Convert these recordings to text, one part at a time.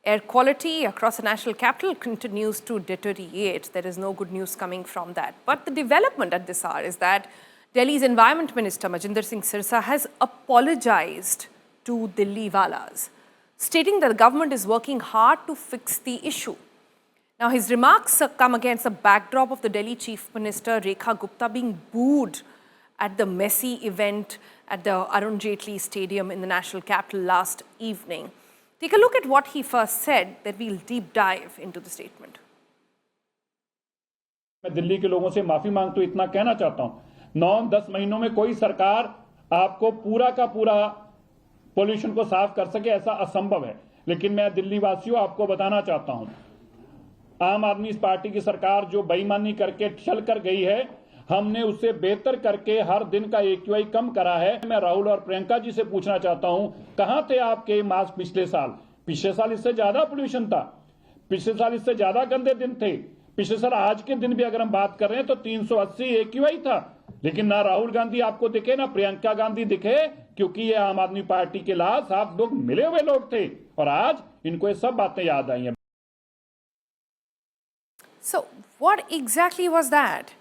Air quality across the national capital continues to deteriorate. There is no good news coming from that. But the development at this hour is that Delhi's Environment Minister Manjinder Singh Sirsa has apologized to Delhi Walas, stating that the government is working hard to fix the issue. Now, his remarks come against the backdrop of the Delhi Chief Minister Rekha Gupta being booed at the Messi event at the Arun Jaitley Stadium in the national capital last evening. Take a look at what he first said, then we'll deep dive into the statement. मैं दिल्ली के लोगों से माफी मांगता हूं, इतना कहना चाहता हूं 9-10 महीनों में कोई सरकार आपको पूरा का पूरा पोल्यूशन को साफ कर सके ऐसा असंभव है। लेकिन मैं दिल्ली वासियों आपको बताना चाहता हूं, आम आदमी पार्टी की सरकार जो बेईमानी करके चल कर गई है, हमने उससे बेहतर करके हर दिन का AQI कम करा है। मैं राहुल और प्रियंका जी से पूछना चाहता हूं, कहां थे आपके मास्क पिछले साल इससे ज्यादा पोल्यूशन था, पिछले साल इससे ज्यादा गंदे दिन थे। पिछले साल आज के दिन भी अगर हम बात कर रहे हैं तो 380 AQI था, लेकिन ना राहुल गांधी आपको दिखे ना प्रियंका गांधी दिखे, क्योंकि ये आम आदमी पार्टी के लाभ साफ लोग मिले हुए लोग थे और आज इनको ये सब बातें याद आई हैं। So what exactly was that?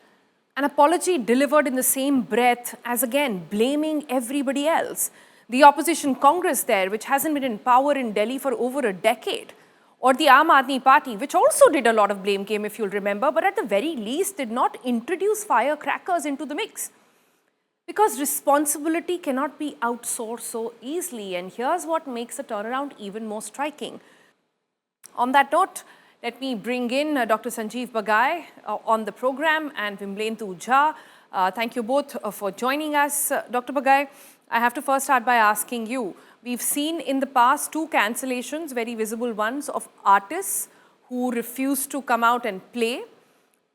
An apology delivered in the same breath as, again, blaming everybody else. The opposition Congress there, which hasn't been in power in Delhi for over a decade, or the Aam Aadmi Party, which also did a lot of blame game, if you'll remember, but at the very least did not introduce firecrackers into the mix. Because responsibility cannot be outsourced so easily, and here's what makes the turnaround even more striking. On that note, let me bring in Dr. Sanjeev Bagai on the program and Vimlendu Jha. Thank you both for joining us. Dr. Bagai, I have to first start by asking you, we've seen in the past 2 cancellations, very visible ones, of artists who refuse to come out and play.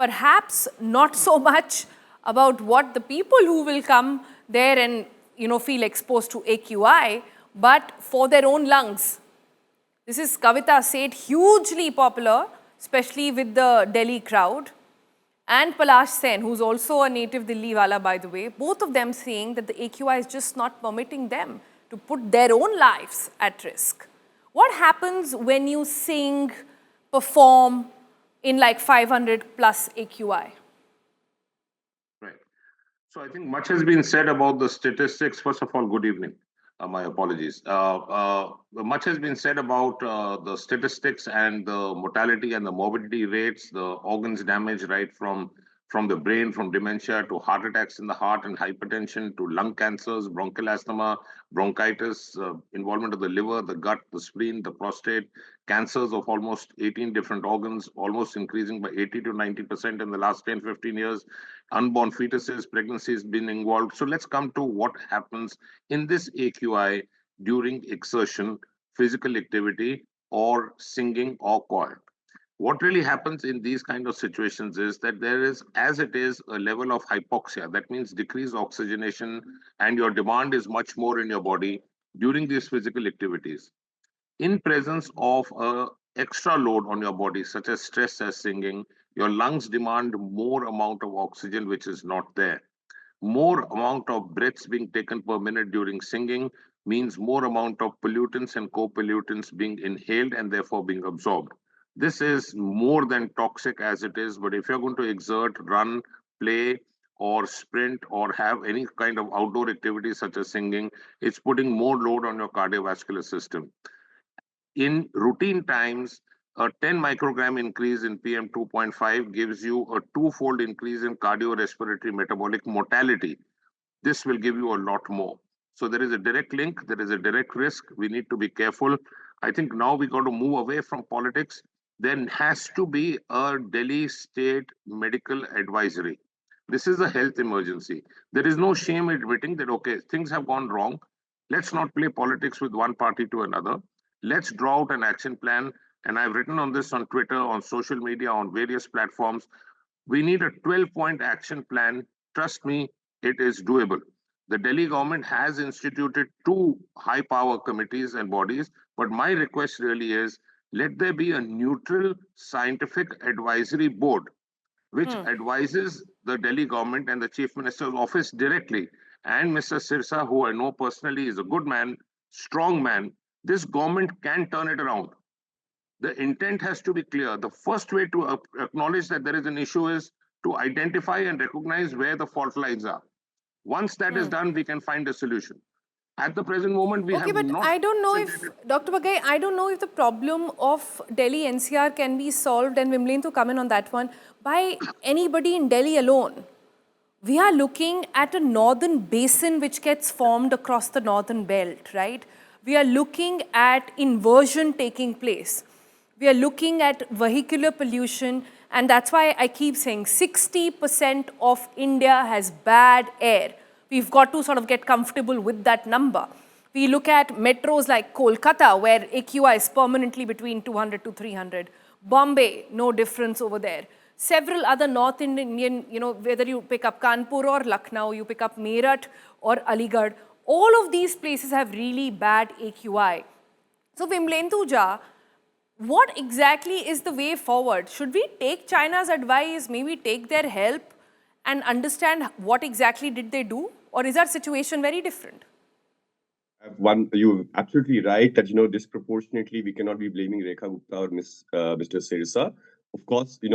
Perhaps not so much about what the people who will come there and feel exposed to AQI, but for their own lungs. This is Kavita Seth, hugely popular, especially with the Delhi crowd, and Palash Sen, who's also a native Delhi wala, by the way, both of them saying that the AQI is just not permitting them to put their own lives at risk. What happens when you sing, perform in like 500 plus AQI? Right. So I think much has been said about the statistics. First of all, good evening. My apologies. Much has been said about the statistics and the mortality and the morbidity rates, the organs damaged right from the brain, from dementia to heart attacks in the heart and hypertension to lung cancers, bronchial asthma, bronchitis, involvement of the liver, the gut, the spleen, the prostate, cancers of almost 18 different organs, almost increasing by 80 to 90% in the last 10-15 years, unborn fetuses, pregnancies been involved. So let's come to what happens in this AQI during exertion, physical activity, or singing or choir. What really happens in these kind of situations is that there is, as it is, a level of hypoxia. That means decreased oxygenation, and your demand is much more in your body during these physical activities. In presence of a extra load on your body, such as stress as singing, your lungs demand more amount of oxygen, which is not there. More amount of breaths being taken per minute during singing means more amount of pollutants and co-pollutants being inhaled and therefore being absorbed. This is more than toxic as it is, but if you're going to exert, run, play, or sprint, or have any kind of outdoor activity such as singing, it's putting more load on your cardiovascular system. In routine times, a 10 microgram increase in PM 2.5 gives you a 2-fold increase in cardiorespiratory metabolic mortality. This will give you a lot more. So there is a direct link, there is a direct risk. We need to be careful. I think now we got to move away from politics. There has to be a Delhi State Medical Advisory. This is a health emergency. There is no shame admitting that, okay, things have gone wrong. Let's not play politics with one party to another. Let's draw out an action plan. And I've written on this on Twitter, on social media, on various platforms. We need a 12-point action plan. Trust me, it is doable. The Delhi government has instituted 2 high-power committees and bodies, but my request really is, let there be a neutral scientific advisory board which advises the Delhi government and the Chief Minister's office directly. And Mr. Sirsa, who I know personally is a good man, strong man, this government can turn it around. The intent has to be clear. The first way to acknowledge that there is an issue is to identify and recognize where the fault lines are. Once that is done, we can find a solution. At the present moment, we Okay, have but not I don't know if, concentrated. Dr. Bagai, I don't know if the problem of Delhi NCR can be solved, and Wimlane to come in on that one, by anybody in Delhi alone. We are looking at a northern basin which gets formed across the northern belt, right? We are looking at inversion taking place. We are looking at vehicular pollution, and that's why I keep saying 60% of India has bad air. We've got to sort of get comfortable with that number. We look at metros like Kolkata, where AQI is permanently between 200 to 300. Bombay, no difference over there. Several other North Indian, whether you pick up Kanpur or Lucknow, you pick up Meerut or Aligarh, all of these places have really bad AQI. So Vimlendu Jha, what exactly is the way forward? Should we take China's advice, maybe take their help and understand what exactly did they do? Or is our situation very different? You're absolutely right that, disproportionately we cannot be blaming Rekha Gupta or Mr. Sirsa. Of course, the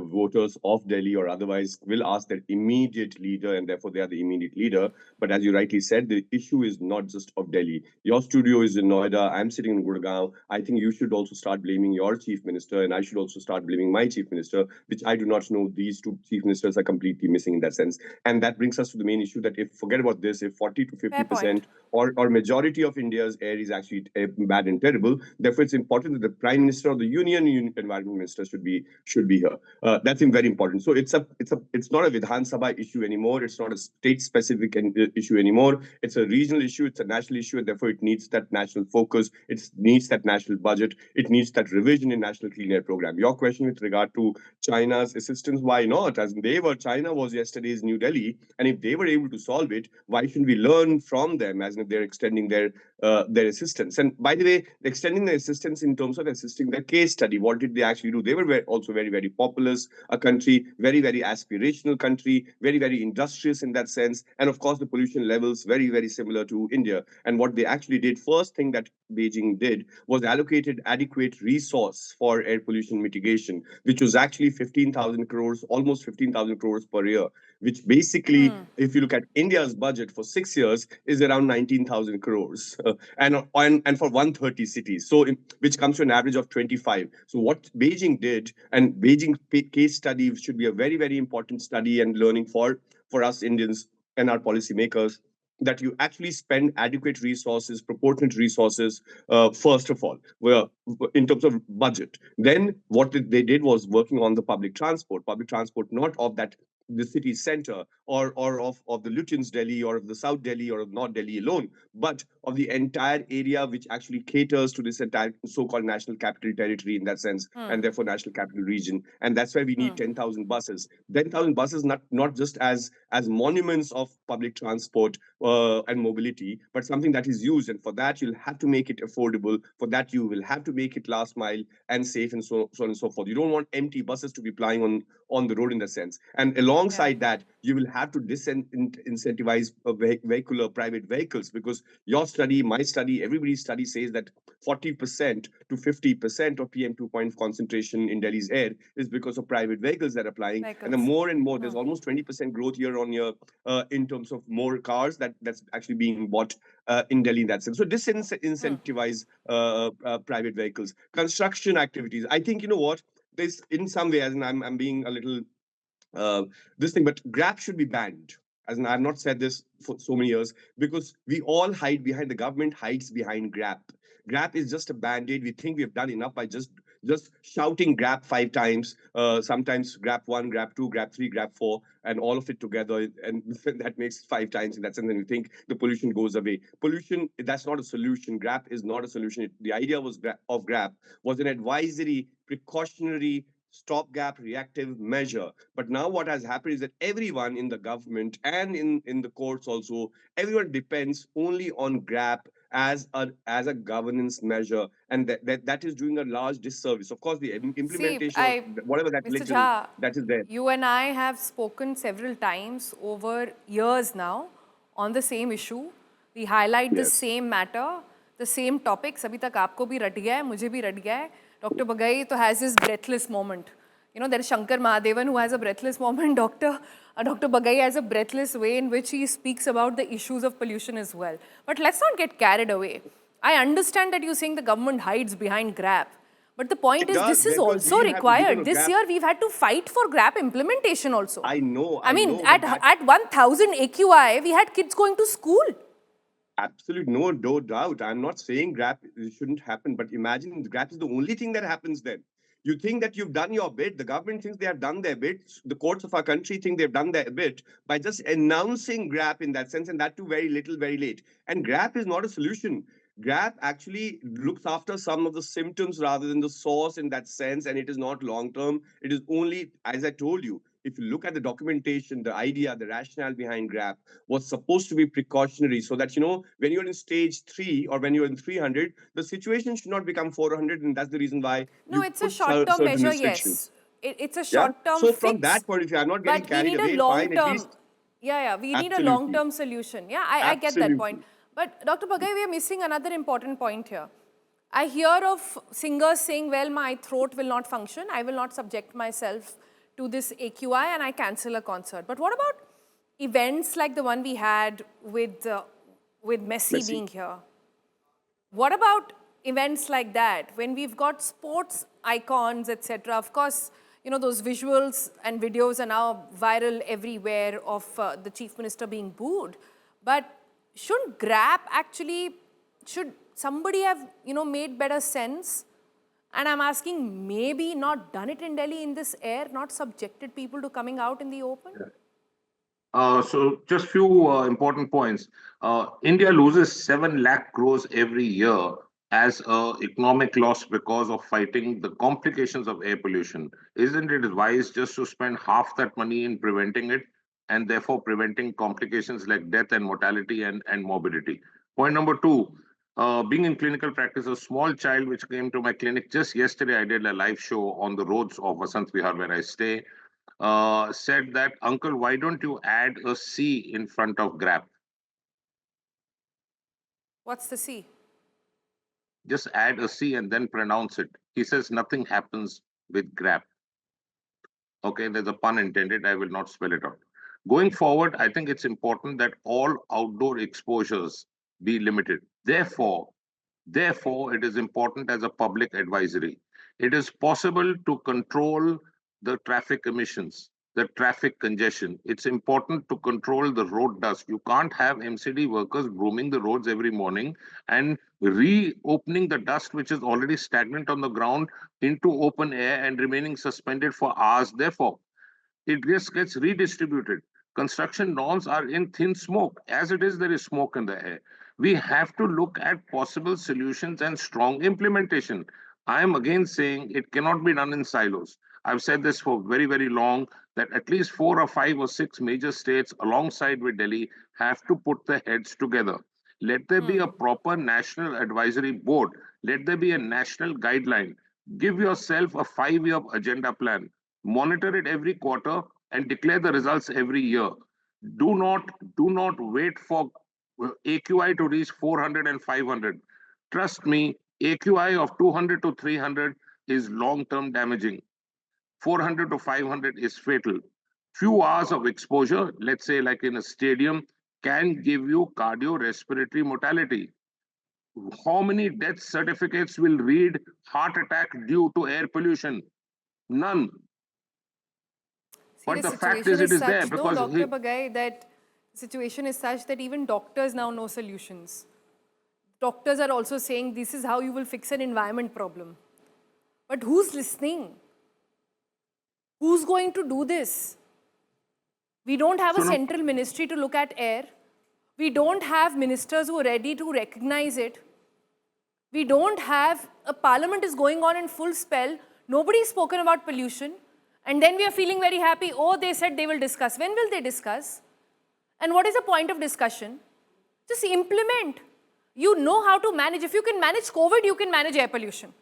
voters of Delhi or otherwise will ask their immediate leader, and therefore they are the immediate leader. But as you rightly said, the issue is not just of Delhi. Your studio is in Noida. I'm sitting in Gurgaon. I think you should also start blaming your chief minister, and I should also start blaming my chief minister, which I do not know. These two chief ministers are completely missing in that sense. And that brings us to the main issue that if, forget about this, if 40 to Fair point. 50% or majority of India's air is actually bad and terrible. Therefore, it's important that the Prime Minister of the Union Environment Minister should be here. That's very important. So it's not a Vidhan Sabha issue anymore. It's not a state-specific issue anymore. It's a regional issue. It's a national issue, and therefore it needs that national focus. It needs that national budget. It needs that revision in National Clean Air Program. Your question with regard to China's assistance, why not? As China was yesterday's New Delhi, and if they were able to solve it, why shouldn't we learn from them as if they're extending their assistance? And by the way, extending their assistance in terms of assisting their case study, what did they actually do? They were also very, very populous, a country, very, very aspirational country, very, very industrious in that sense. And of course, the pollution levels very, very similar to India. And what they actually did, first thing that Beijing did was allocated adequate resource for air pollution mitigation, which was actually 15,000 crores, almost 15,000 crores per year, which basically, if you look at India's budget for 6 years, is around 19,000 crores, and for 130 cities, so which comes to an average of 25. So what Beijing did, and Beijing case study should be a very, very important study and learning for us Indians and our policymakers, that you actually spend adequate resources, proportionate resources, first of all, in terms of budget. Then what they did was working on the public transport, not of that the city center or of the Lutyens Delhi or of the South Delhi or of North Delhi alone, but of the entire area which actually caters to this entire so-called national capital territory in that sense, and therefore national capital region. And that's why we need 10,000 buses. 10,000 buses, not just as monuments of public transport and mobility, but something that is used. And for that, you'll have to make it affordable. For that, you will have to make it last mile and safe, and so on and so forth. You don't want empty buses to be plying on the road in that sense. And alongside that, you will have to incentivize vehicular private vehicles, because your study, my study, everybody's study says that 40% to 50% of PM2.5 concentration in Delhi's air is because of private vehicles that are flying. And the more and more, there's almost 20% growth year on year in terms of more cars that's actually being bought in Delhi in that sense. So disincentivize private vehicles. Construction activities. I think, you know what, this in some ways, and I'm being a little this thing, but GRAP should be banned. As in, I've not said this for so many years, because we all hide behind, the government hides behind GRAP. GRAP is just a band-aid. We think we've done enough by just shouting GRAP 5 times, sometimes GRAP 1, GRAP 2, GRAP 3, GRAP 4, and all of it together. And that makes 5 times in that sense. And we think the pollution goes away. Pollution, that's not a solution. GRAP is not a solution. The idea of GRAP was an advisory, precautionary, stopgap reactive measure. But now what has happened is that everyone in the government and in the courts also, everyone depends only on GRAP as a governance measure, and that is doing a large disservice. Of course, the implementation, whatever that Mr. Jha, that is there. you and I have spoken several times over years now on the same issue. We highlight the same matter. the same topics. अभी तक आपको भी रट गया है, मुझे भी रट गया है. Dr. Bagai तो has his breathless moment. You know, there is Shankar Mahadevan who has a breathless moment. Dr. Bagai has a breathless way in which he speaks about the issues of pollution as well. But let's not get carried away. I understand that you're saying the government hides behind GRAP. But the point is, this is also required. This year, we've had to fight for GRAP implementation also. I know. I mean, at 1,000 AQI, we had kids going to school. Absolutely, no doubt. I'm not saying GRAP shouldn't happen, but imagine GRAP is the only thing that happens then. You think that you've done your bit, the government thinks they have done their bit, the courts of our country think they've done their bit by just announcing GRAP in that sense, and that too very little, very late. And GRAP is not a solution. GRAP actually looks after some of the symptoms rather than the source in that sense, and it is not long-term. It is only, as I told you, if you look at the documentation, the idea, the rationale behind GRAP was supposed to be precautionary so that, you know, when you're in stage 3 or when you're in 300, the situation should not become 400, and that's the reason why no, it's a short-term measure, yes. It's a short-term So fix. from that point of view, I'm not getting carried away. But we need a long-term, we need a long-term solution. Yeah, I get that point. But Dr. Bagai, we are missing another important point here. I hear of singers saying, well, my throat will not function. I will not subject myself to this AQI and I cancel a concert. But what about events like the one we had with Messi being here? What about events like that when we've got sports icons, etc.? Of course, you know, those visuals and videos are now viral everywhere of the chief minister being booed. But should GRAP actually, should somebody have, you know, made better sense? And I'm asking, maybe not done it in Delhi in this air, not subjected people to coming out in the open? So just few important points. India loses 7 lakh crores every year as a economic loss because of fighting the complications of air pollution. Isn't it wise just to spend half that money in preventing it and therefore preventing complications like death and mortality and morbidity? Point number 2, being in clinical practice, a small child which came to my clinic just yesterday, I did a live show on the roads of Vasant Vihar where I stay, said that, Uncle, why don't you add a C in front of GRAP? What's the C? Just add a C and then pronounce it. He says nothing happens with GRAP. Okay, there's a pun intended. I will not spell it out. Going forward, I think it's important that all outdoor exposures be limited. Therefore, it is important as a public advisory. It is possible to control the traffic emissions, the traffic congestion. It's important to control the road dust. You can't have MCD workers brooming the roads every morning and reopening the dust which is already stagnant on the ground into open air and remaining suspended for hours. Therefore, it just gets redistributed. Construction norms are in thin smoke. As it is, there is smoke in the air. We have to look at possible solutions and strong implementation. I am again saying it cannot be done in silos. I've said this for very, very long, that at least 4 or 5 or 6 major states alongside with Delhi have to put their heads together. Let there be a proper national advisory board. Let there be a national guideline. Give yourself a 5-year agenda plan. Monitor it every quarter and declare the results every year. Do not wait for AQI to reach 400 and 500. Trust me, AQI of 200 to 300 is long-term damaging. 400 to 500 is fatal. Few hours of exposure, let's say like in a stadium, can give you cardiorespiratory mortality. How many death certificates will read heart attack due to air pollution? None. But the fact is, it is there because Dr. Bagai, that situation is such that even doctors now know solutions. Doctors are also saying this is how you will fix an environment problem. But who's listening? Who's going to do this? We don't have a central ministry to look at air. We don't have ministers who are ready to recognize it. We don't have a parliament is going on in full spell. Nobody's spoken about pollution. And then we are feeling very happy. Oh, they said they will discuss. When will they discuss? And what is the point of discussion? Just implement. You know how to manage. If you can manage COVID, you can manage air pollution.